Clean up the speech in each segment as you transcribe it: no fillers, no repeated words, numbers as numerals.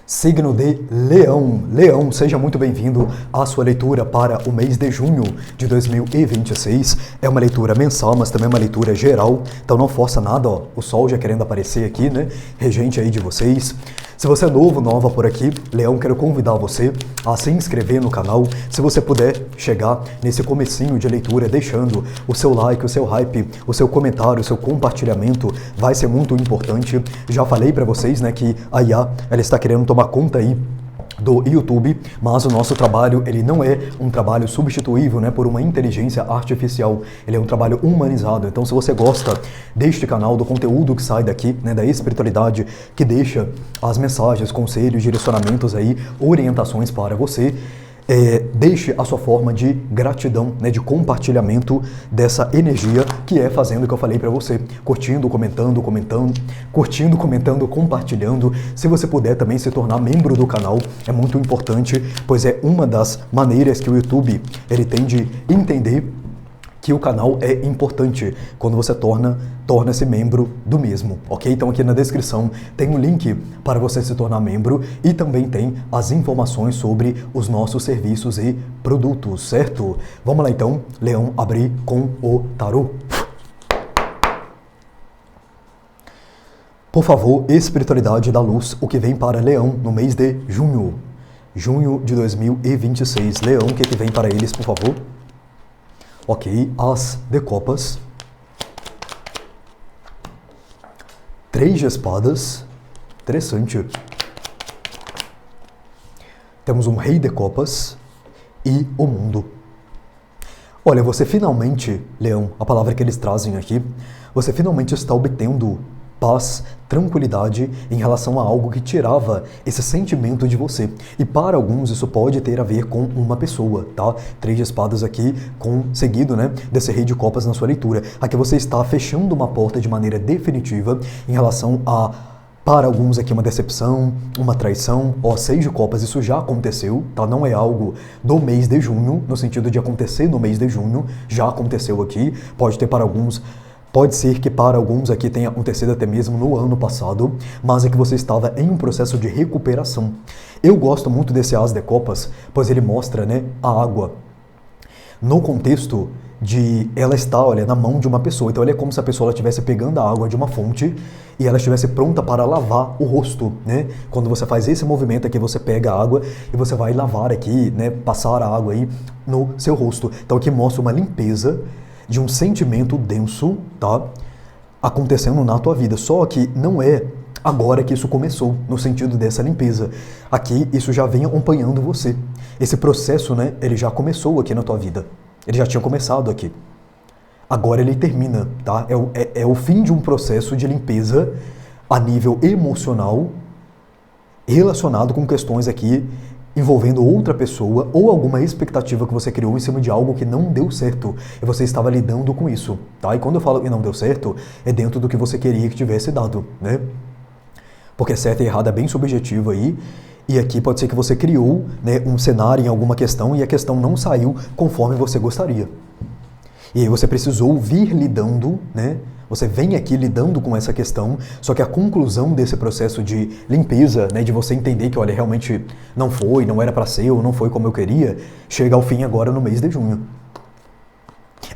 Signo de Leão. Leão, seja muito bem-vindo à sua leitura para o mês de junho de 2026. É uma leitura mensal, mas também uma leitura geral, então não força nada, ó. O sol já querendo aparecer aqui, né? Regente aí de vocês. Se você é novo, nova por aqui, Leão, quero convidar você a se inscrever no canal. Se você puder chegar nesse comecinho de leitura deixando o seu like, o seu hype, o seu comentário, o seu compartilhamento, vai ser muito importante. Já falei para vocês, né, que a IA, ela está querendo tomar conta aí do YouTube, mas o nosso trabalho, ele não é um trabalho substituível, né, por uma inteligência artificial. Ele é um trabalho humanizado. Então, se você gosta deste canal, do conteúdo que sai daqui, né, da espiritualidade, que deixa as mensagens, conselhos, direcionamentos aí, orientações para você, deixe a sua forma de gratidão, né, de compartilhamento dessa energia, que é fazendo o que eu falei para você, curtindo, comentando, curtindo, comentando, compartilhando. Se você puder também se tornar membro do canal, é muito importante, pois é uma das maneiras que o YouTube ele tem de entender que o canal é importante quando você torna-se membro do mesmo, ok? Então aqui na descrição tem um link para você se tornar membro e também tem as informações sobre os nossos serviços e produtos, certo? Vamos lá então, Leão, abrir com o tarô. Por favor, espiritualidade da luz, o que vem para Leão no mês de junho. Junho de 2026. Leão, o que vem para eles, por favor? Ok, As de Copas, 3 de Espadas, interessante. Temos um Rei de Copas e o Mundo. Olha, você finalmente, Leão, a palavra que eles trazem aqui, você finalmente está obtendo paz, tranquilidade em relação a algo que tirava esse sentimento de você. E para alguns isso pode ter a ver com uma pessoa, tá? 3 de Espadas aqui, seguido, né, desse Rei de Copas na sua leitura. Aqui você está fechando uma porta de maneira definitiva em relação a, para alguns aqui, uma decepção, uma traição. Ó, 6 de Copas, isso já aconteceu, tá? Não é algo do mês de junho, no sentido de acontecer no mês de junho, já aconteceu aqui. Pode ter para alguns... Pode ser que para alguns aqui tenha acontecido até mesmo no ano passado, mas é que você estava em um processo de recuperação. Eu gosto muito desse As de Copas, pois ele mostra, né, a água no contexto de ela estar, olha, na mão de uma pessoa. Então, é como se a pessoa estivesse pegando a água de uma fonte e ela estivesse pronta para lavar o rosto, né? Quando você faz esse movimento aqui, você pega a água e você vai lavar aqui, né, passar a água aí no seu rosto. Então, aqui mostra uma limpeza de um sentimento denso, tá? Acontecendo na tua vida. Só que não é agora que isso começou, no sentido dessa limpeza. Aqui, isso já vem acompanhando você. Esse processo, né, ele já começou aqui na tua vida. Ele já tinha começado aqui. Agora ele termina, tá? É o fim de um processo de limpeza a nível emocional, relacionado com questões aqui envolvendo outra pessoa ou alguma expectativa que você criou em cima de algo que não deu certo e você estava lidando com isso, tá? E quando eu falo que não deu certo, é dentro do que você queria que tivesse dado, né? Porque certo e errado é bem subjetivo aí, e aqui pode ser que você criou, né, um cenário em alguma questão e a questão não saiu conforme você gostaria. E aí você precisou vir lidando, né? Você vem aqui lidando com essa questão, só que a conclusão desse processo de limpeza, né, de você entender que, olha, realmente não era para ser ou não foi como eu queria, chega ao fim agora no mês de junho.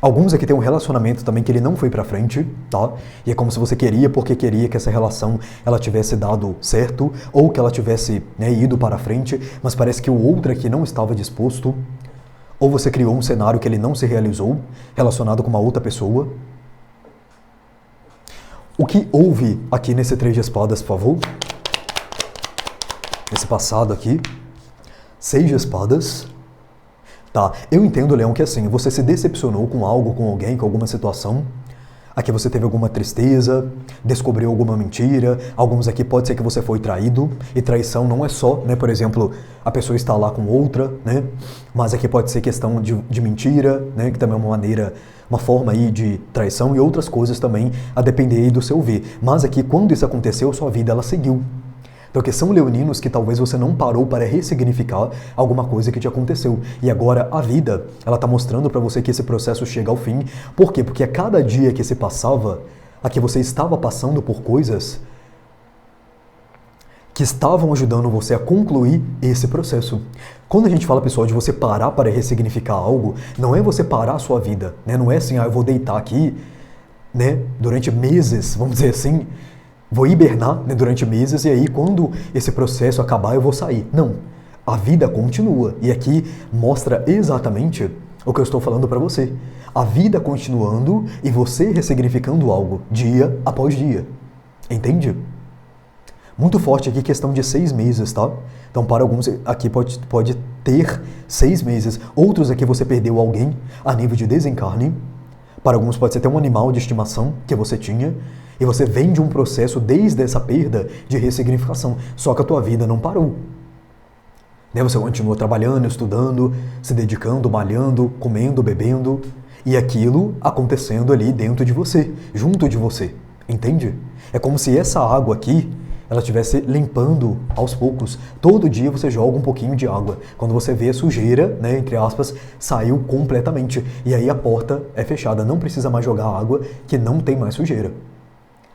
Alguns aqui têm um relacionamento também que ele não foi pra frente, tá? E é como se você queria, porque queria que essa relação ela tivesse dado certo ou que ela tivesse, né, ido para frente, mas parece que o outro aqui não estava disposto, ou você criou um cenário que ele não se realizou, relacionado com uma outra pessoa. O que houve aqui nesse 3 de Espadas, por favor? Nesse passado aqui. 6 de Espadas. Tá, eu entendo, Leão, que assim, você se decepcionou com algo, com alguém, com alguma situação. Aqui você teve alguma tristeza, descobriu alguma mentira. Alguns aqui pode ser que você foi traído. E traição não é só, né, por exemplo, a pessoa está lá com outra, né? Mas aqui pode ser questão de mentira, né, que também é uma maneira, uma forma aí de traição e outras coisas também, a depender aí do seu ver. Mas aqui, quando isso aconteceu, sua vida ela seguiu. Então, que são leoninos que talvez você não parou para ressignificar alguma coisa que te aconteceu. E agora a vida, ela está mostrando para você que esse processo chega ao fim. Por quê? Porque a cada dia que se passava, a que você estava passando por coisas que estavam ajudando você a concluir esse processo. Quando a gente fala, pessoal, de você parar para ressignificar algo, não é você parar a sua vida, né? Não é assim, eu vou deitar aqui, né, durante meses, vamos dizer assim, vou hibernar, né, durante meses, e aí quando esse processo acabar eu vou sair. Não, a vida continua. E aqui mostra exatamente o que eu estou falando para você. A vida continuando e você ressignificando algo dia após dia. Entende? Muito forte aqui, questão de 6 meses, tá? Então, para alguns aqui pode ter 6 meses. Outros aqui você perdeu alguém a nível de desencarne. Para alguns pode ser até um animal de estimação que você tinha. E você vem de um processo desde essa perda de ressignificação. Só que a tua vida não parou. Né? Você continua trabalhando, estudando, se dedicando, malhando, comendo, bebendo. E aquilo acontecendo ali dentro de você, junto de você. Entende? É como se essa água aqui ela estivesse limpando aos poucos. Todo dia você joga um pouquinho de água. Quando você vê a sujeira, né, entre aspas, saiu completamente. E aí a porta é fechada. Não precisa mais jogar água, que não tem mais sujeira.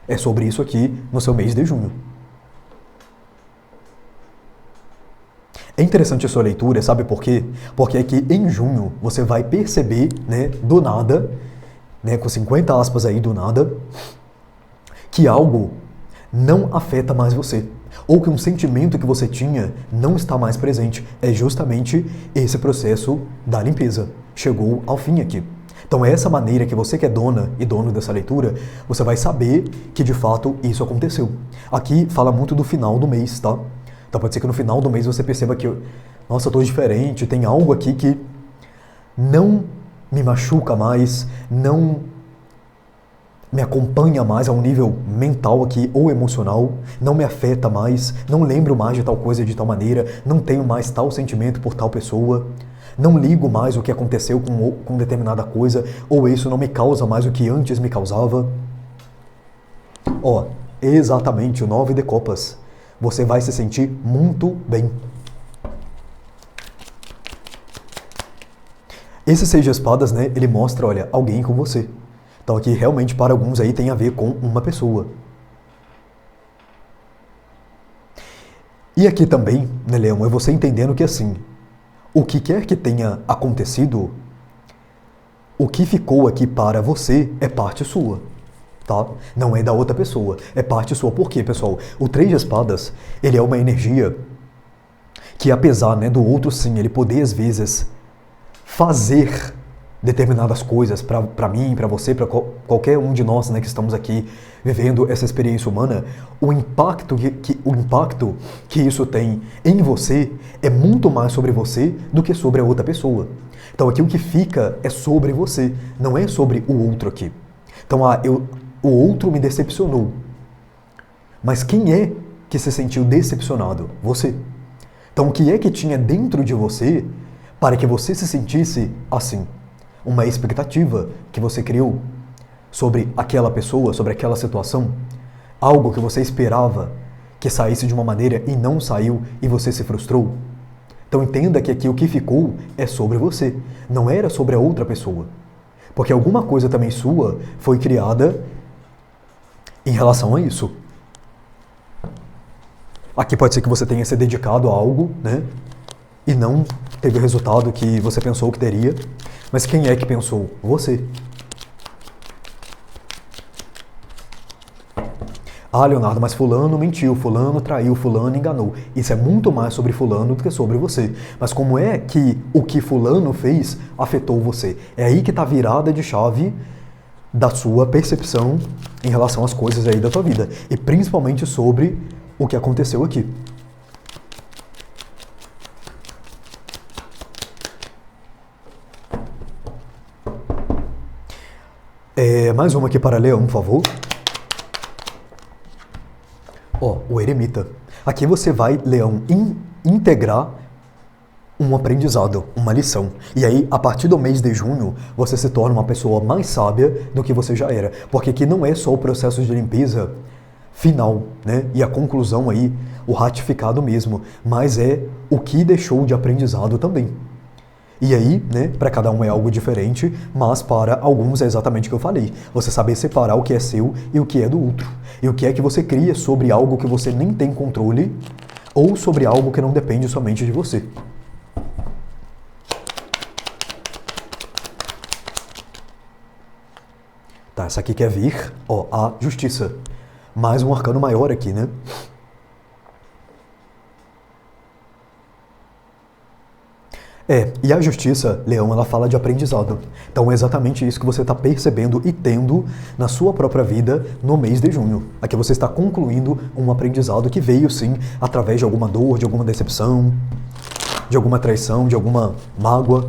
É sobre isso aqui no seu mês de junho. É interessante a sua leitura, sabe por quê? Porque aqui em junho você vai perceber, né, do nada, né, com 50 aspas aí do nada, que algo não afeta mais você, ou que um sentimento que você tinha não está mais presente. É justamente esse processo da limpeza. Chegou ao fim aqui. Então é essa maneira que você que é dona e dono dessa leitura, você vai saber que de fato isso aconteceu. Aqui fala muito do final do mês, tá? Então pode ser que no final do mês você perceba que, nossa, eu tô diferente, tem algo aqui que não me machuca mais, não me acompanha mais a um nível mental aqui ou emocional, não me afeta mais, não lembro mais de tal coisa de tal maneira, não tenho mais tal sentimento por tal pessoa, não ligo mais o que aconteceu com determinada coisa, ou isso não me causa mais o que antes me causava. Ó, exatamente o 9 de copas. Você vai se sentir muito bem. Esse 6 de espadas, né, ele mostra, olha, alguém com você. Então aqui realmente para alguns aí tem a ver com uma pessoa. E aqui também, né, Leão, é você entendendo que assim, o que quer que tenha acontecido, o que ficou aqui para você é parte sua, tá? Não é da outra pessoa, é parte sua. Por quê, pessoal? O 3 de espadas, ele é uma energia que apesar, né, do outro sim, ele poder às vezes fazer determinadas coisas para mim, para você, para qualquer um de nós, né, que estamos aqui vivendo essa experiência humana, o impacto que isso tem em você é muito mais sobre você do que sobre a outra pessoa. Então aqui o que fica é sobre você, não é sobre o outro aqui. Então o outro me decepcionou. Mas quem é que se sentiu decepcionado? Você. Então o que é que tinha dentro de você para que você se sentisse assim? Uma expectativa que você criou sobre aquela pessoa, sobre aquela situação, algo que você esperava que saísse de uma maneira e não saiu e você se frustrou. Então entenda que aqui o que ficou é sobre você, não era sobre a outra pessoa. Porque alguma coisa também sua foi criada em relação a isso. Aqui pode ser que você tenha se dedicado a algo, né? E não teve o resultado que você pensou que teria. Mas quem é que pensou? Você. Ah, Leonardo, mas fulano mentiu, fulano traiu, fulano enganou. Isso é muito mais sobre fulano do que sobre você. Mas como é que o que fulano fez afetou você? É aí que está a virada de chave da sua percepção em relação às coisas aí da tua vida. E principalmente sobre o que aconteceu aqui. Mais uma aqui para Leão, por favor. Ó, o eremita. Aqui você vai, Leão, integrar um aprendizado, uma lição. E aí, a partir do mês de junho, você se torna uma pessoa mais sábia do que você já era. Porque aqui não é só o processo de limpeza final, né? E a conclusão aí, o ratificado mesmo, mas é o que deixou de aprendizado também. E aí, né, para cada um é algo diferente, mas para alguns é exatamente o que eu falei. Você saber separar o que é seu e o que é do outro. E o que é que você cria sobre algo que você nem tem controle ou sobre algo que não depende somente de você. Tá, essa aqui quer vir, ó, a justiça. Mais um arcano maior aqui, né? E a justiça, Leão, ela fala de aprendizado. Então é exatamente isso que você está percebendo e tendo na sua própria vida no mês de junho. Aqui você está concluindo um aprendizado que veio, sim, através de alguma dor, de alguma decepção, de alguma traição, de alguma mágoa,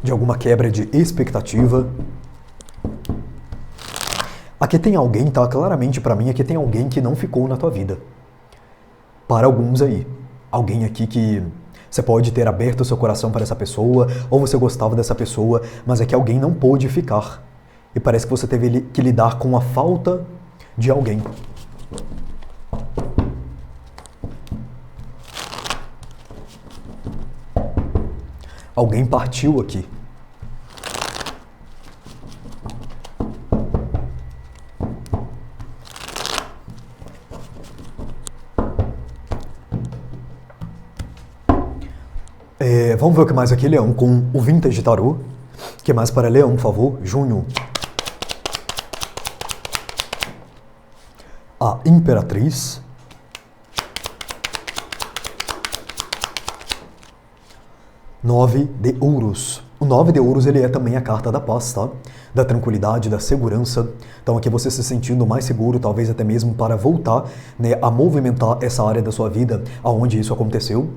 de alguma quebra de expectativa. Aqui tem alguém, tá? Claramente para mim, aqui tem alguém que não ficou na tua vida. Para alguns aí. Alguém aqui que você pode ter aberto o seu coração para essa pessoa, ou você gostava dessa pessoa, mas é que alguém não pôde ficar. E parece que você teve que lidar com a falta de alguém. Alguém partiu aqui. Vamos ver o que mais aqui, Leão, com o Vintage Tarot. O que mais para Leão, por favor? Junho. A Imperatriz. Nove de Ouros. O 9 de Ouros, ele é também a carta da paz, tá? Da tranquilidade, da segurança. Então aqui você se sentindo mais seguro, talvez até mesmo para voltar, né, a movimentar essa área da sua vida aonde isso aconteceu.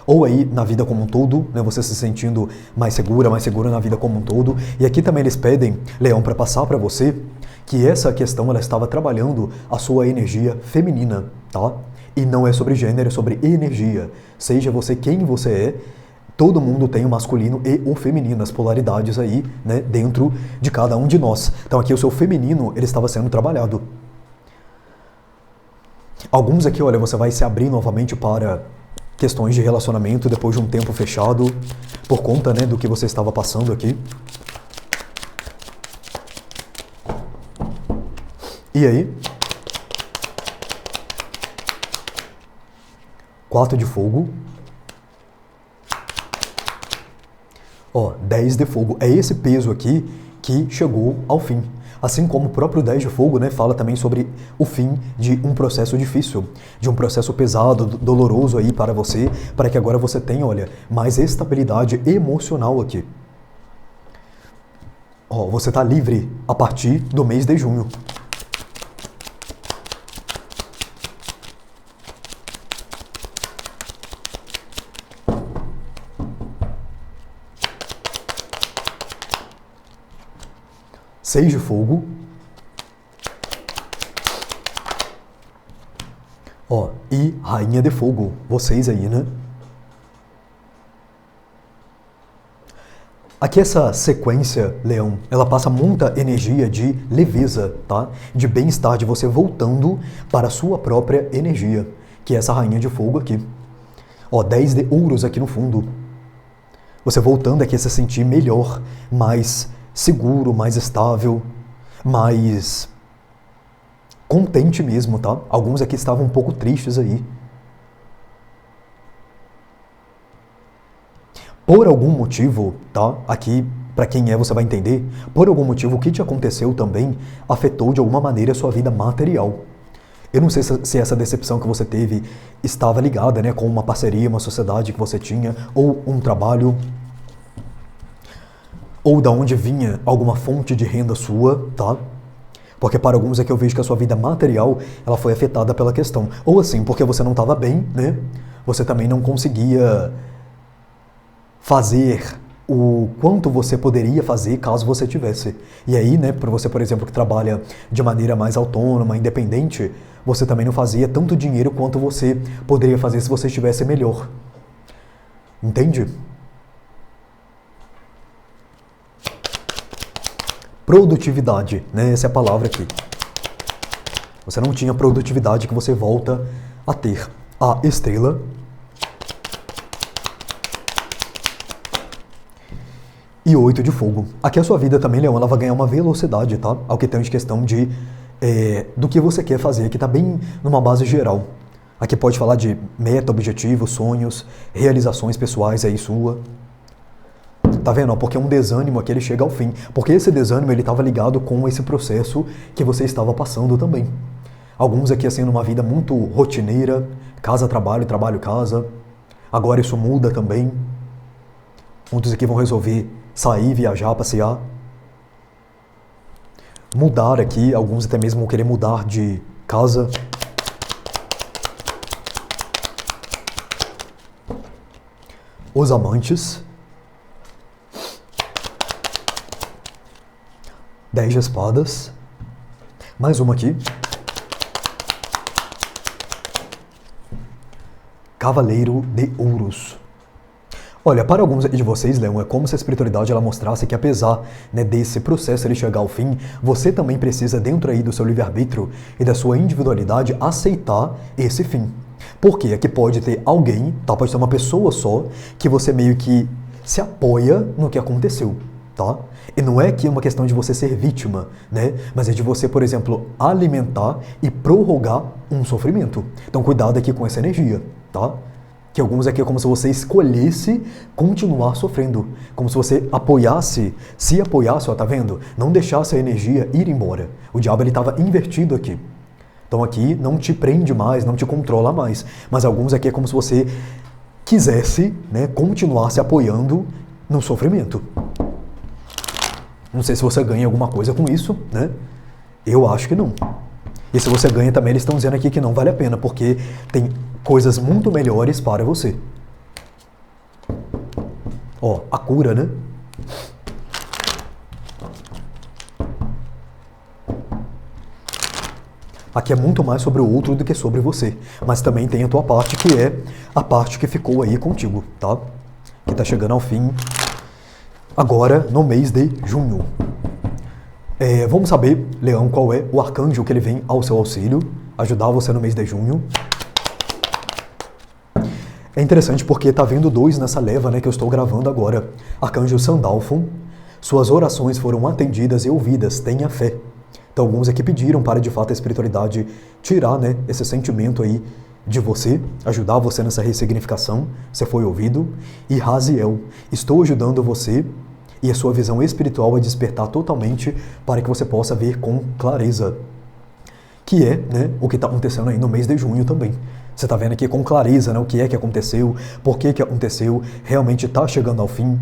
Ou aí na vida como um todo, né, você se sentindo mais segura na vida como um todo. E aqui também eles pedem, Leão, para passar para você que essa questão ela estava trabalhando a sua energia feminina, tá? E não é sobre gênero, é sobre energia. Seja você quem você é, todo mundo tem o masculino e o feminino, as polaridades aí, né, dentro de cada um de nós. Então aqui o seu feminino, ele estava sendo trabalhado. Alguns aqui, olha, você vai se abrir novamente para questões de relacionamento depois de um tempo fechado, por conta, né, do que você estava passando aqui. E aí? 4 de fogo. Ó, 10 de fogo. É esse peso aqui que chegou ao fim. Assim como o próprio 10 de fogo, né, fala também sobre o fim de um processo difícil, de um processo pesado, doloroso aí para você, para que agora você tenha, olha, mais estabilidade emocional aqui. Ó, você está livre a partir do mês de junho. Seis de fogo. Ó, e rainha de fogo. Vocês aí, né? Aqui essa sequência, Leão, ela passa muita energia de leveza, tá? De bem-estar, de você voltando para a sua própria energia, que é essa rainha de fogo aqui. Ó, 10 de ouros aqui no fundo. Você voltando aqui a se sentir melhor, mais seguro, mais estável, mais contente mesmo, tá? Alguns aqui estavam um pouco tristes aí. Por algum motivo, tá? Aqui, para quem é, você vai entender. Por algum motivo, o que te aconteceu também afetou de alguma maneira a sua vida material. Eu não sei se essa decepção que você teve estava ligada, né, com uma parceria, uma sociedade que você tinha, ou um trabalho, ou da onde vinha alguma fonte de renda sua, tá? Porque para alguns é que eu vejo que a sua vida material, ela foi afetada pela questão. Ou assim, porque você não estava bem, né? Você também não conseguia fazer o quanto você poderia fazer caso você tivesse. E aí, né, para você, por exemplo, que trabalha de maneira mais autônoma, independente, você também não fazia tanto dinheiro quanto você poderia fazer se você estivesse melhor. Entende? Produtividade, né? Essa é a palavra aqui. Você não tinha produtividade que você volta a ter. A estrela. e 8 de fogo. Aqui a sua vida também, Leão, ela vai ganhar uma velocidade, tá? Ao que tem de questão de do que você quer fazer. Aqui tá bem numa base geral. Aqui pode falar de meta, objetivo, sonhos, realizações pessoais aí sua. Tá vendo? Porque um desânimo aqui ele chega ao fim. Porque esse desânimo ele estava ligado com esse processo que você estava passando também. Alguns aqui assim numa vida muito rotineira, casa, trabalho, trabalho, casa. Agora isso muda também. Muitos aqui vão resolver sair, viajar, passear. Mudar aqui, alguns até mesmo vão querer mudar de casa. Os amantes. 10 de espadas. Mais uma aqui. Cavaleiro de ouros. Olha, para alguns de vocês, Leão, é como se a espiritualidade ela mostrasse que apesar, né, desse processo ele chegar ao fim, você também precisa, dentro aí do seu livre-arbítrio e da sua individualidade, aceitar esse fim. Porque aqui pode ter alguém, tá? Pode ter uma pessoa só, que você meio que se apoia no que aconteceu, tá? E não é que é uma questão de você ser vítima, né? Mas é de você, por exemplo, alimentar e prorrogar um sofrimento. Então cuidado aqui com essa energia, tá? Que alguns aqui é como se você escolhesse continuar sofrendo. Como se você se apoiasse, ó, tá vendo? Não deixasse a energia ir embora. O diabo ele estava invertido aqui. Então aqui não te prende mais, não te controla mais. Mas alguns aqui é como se você quisesse, né, continuar se apoiando no sofrimento. Não sei se você ganha alguma coisa com isso, né? Eu acho que não. E se você ganha também, eles estão dizendo aqui que não vale a pena, porque tem coisas muito melhores para você. Ó, a cura, né? Aqui é muito mais sobre o outro do que sobre você. Mas também tem a tua parte, que é a parte que ficou aí contigo, tá? Que tá chegando ao fim agora no mês de junho. Vamos saber, Leão, qual é o arcanjo que ele vem ao seu auxílio, ajudar você no mês de junho. É interessante porque tá vendo 2 nessa leva, né, que eu estou gravando agora. Arcanjo Sandalfon, suas orações foram atendidas e ouvidas, tenha fé. Então alguns aqui pediram para de fato a espiritualidade tirar, né, esse sentimento aí de você, ajudar você nessa ressignificação, você foi ouvido. E Raziel, estou ajudando você e a sua visão espiritual a despertar totalmente para que você possa ver com clareza. Que é, né, o que está acontecendo aí no mês de junho também. Você está vendo aqui com clareza, né, o que é que aconteceu, por que aconteceu, realmente está chegando ao fim.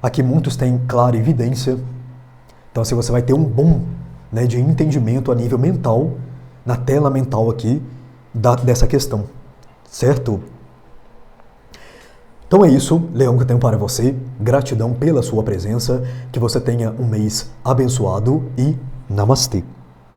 Aqui muitos têm clara evidência. Então assim, você vai ter um bom, né, de entendimento a nível mental, na tela mental aqui, dessa questão, certo? Então é isso, Leão, que eu tenho para você. Gratidão pela sua presença, que você tenha um mês abençoado e Namastê.